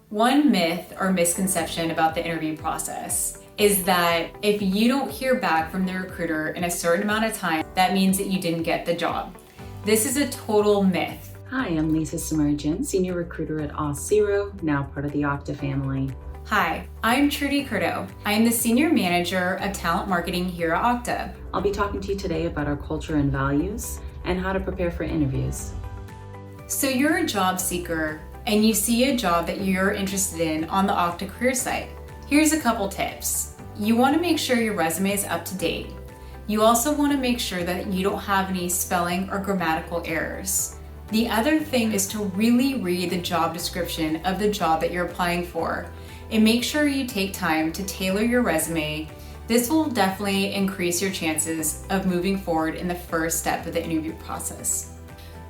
One myth or misconception about the interview process is that if you don't hear back from the recruiter in a certain amount of time, that means that you didn't get the job. This is a total myth. Hi, I'm Lisa Semerdjian, Senior Recruiter at Auth0, now part of the Okta family. Hi, I'm Trudy Curto. I'm the Senior Manager of Talent Marketing here at Okta. I'll be talking to you today about our culture and values and how to prepare for interviews. So you're a job seeker and you see a job that you're interested in on the Okta career site. Here's a couple tips. You want to make sure your resume is up to date. You also want to make sure that you don't have any spelling or grammatical errors. The other thing is to really read the job description of the job that you're applying for and make sure you take time to tailor your resume. This will definitely increase your chances of moving forward in the first step of the interview process.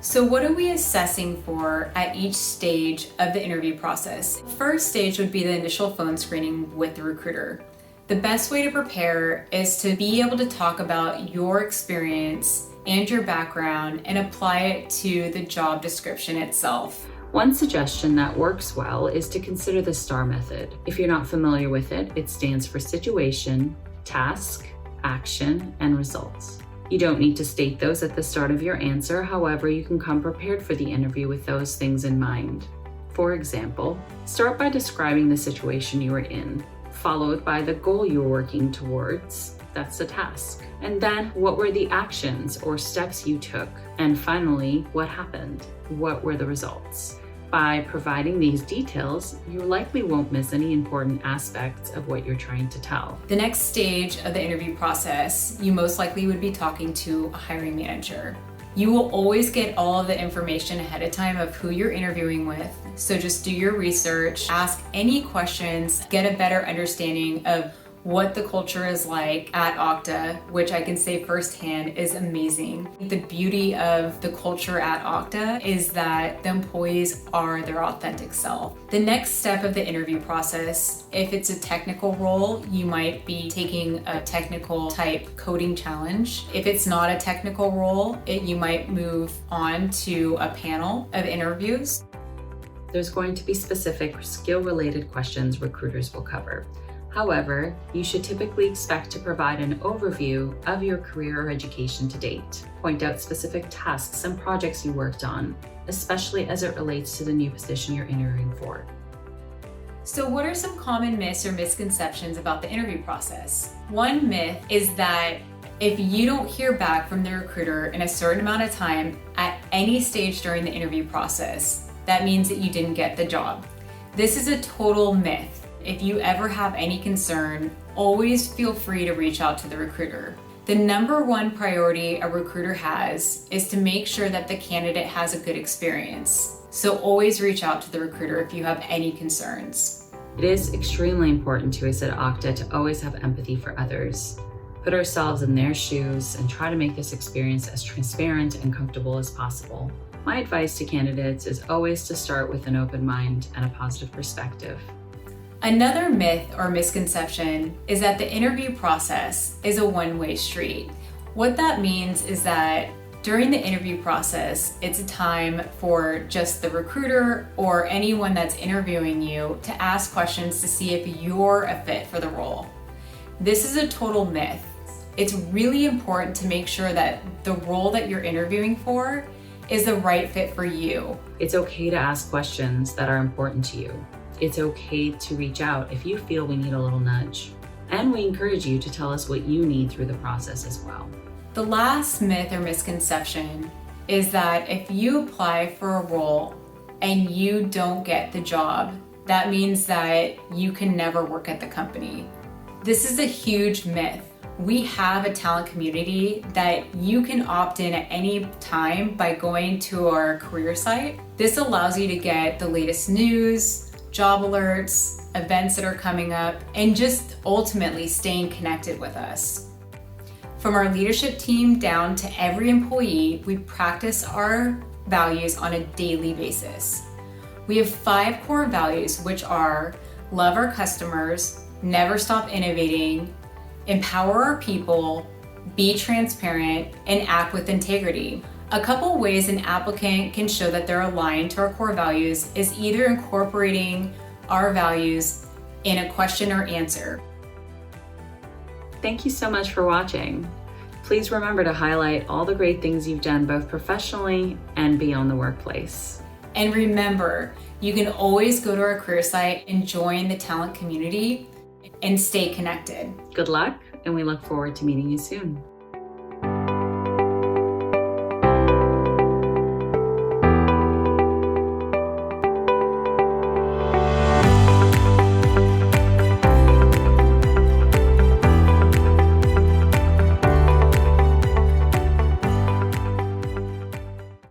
So what are we assessing for at each stage of the interview process? First stage would be the initial phone screening with the recruiter. The best way to prepare is to be able to talk about your experience and your background and apply it to the job description itself. One suggestion that works well is to consider the STAR method. If you're not familiar with it, it stands for situation, task, action, and results. You don't need to state those at the start of your answer, however, you can come prepared for the interview with those things in mind. For example, start by describing the situation you were in, followed by the goal you were working towards, that's the task. And then what were the actions or steps you took? And finally, what happened? What were the results? By providing these details, you likely won't miss any important aspects of what you're trying to tell. The next stage of the interview process, you most likely would be talking to a hiring manager. You will always get all of the information ahead of time of who you're interviewing with, so just do your research, ask any questions, get a better understanding of what the culture is like at Okta, which I can say firsthand is amazing. The beauty of the culture at Okta is that the employees are their authentic self. The next step of the interview process, if it's a technical role, you might be taking a technical type coding challenge. If it's not a technical role, you might move on to a panel of interviews. There's going to be specific skill-related questions recruiters will cover. However, you should typically expect to provide an overview of your career or education to date. Point out specific tasks and projects you worked on, especially as it relates to the new position you're interviewing for. So what are some common myths or misconceptions about the interview process? One myth is that if you don't hear back from the recruiter in a certain amount of time at any stage during the interview process, that means that you didn't get the job. This is a total myth. If you ever have any concern, always feel free to reach out to the recruiter. The number one priority a recruiter has is to make sure that the candidate has a good experience. So always reach out to the recruiter if you have any concerns. It is extremely important to us at Okta to always have empathy for others, put ourselves in their shoes, and try to make this experience as transparent and comfortable as possible. My advice to candidates is always to start with an open mind and a positive perspective. Another myth or misconception is that the interview process is a one-way street. What that means is that during the interview process, it's a time for just the recruiter or anyone that's interviewing you to ask questions to see if you're a fit for the role. This is a total myth. It's really important to make sure that the role that you're interviewing for is the right fit for you. It's okay to ask questions that are important to you. It's okay to reach out if you feel we need a little nudge. And we encourage you to tell us what you need through the process as well. The last myth or misconception is that if you apply for a role and you don't get the job, that means that you can never work at the company. This is a huge myth. We have a talent community that you can opt in at any time by going to our career site. This allows you to get the latest news, job alerts, events that are coming up, and just ultimately staying connected with us. From our leadership team down to every employee, we practice our values on a daily basis. We have 5 core values, which are love our customers, never stop innovating, empower our people, be transparent, and act with integrity. A couple ways an applicant can show that they're aligned to our core values is either incorporating our values in a question or answer. Thank you so much for watching. Please remember to highlight all the great things you've done both professionally and beyond the workplace. And remember, you can always go to our career site and join the talent community and stay connected. Good luck, and we look forward to meeting you soon.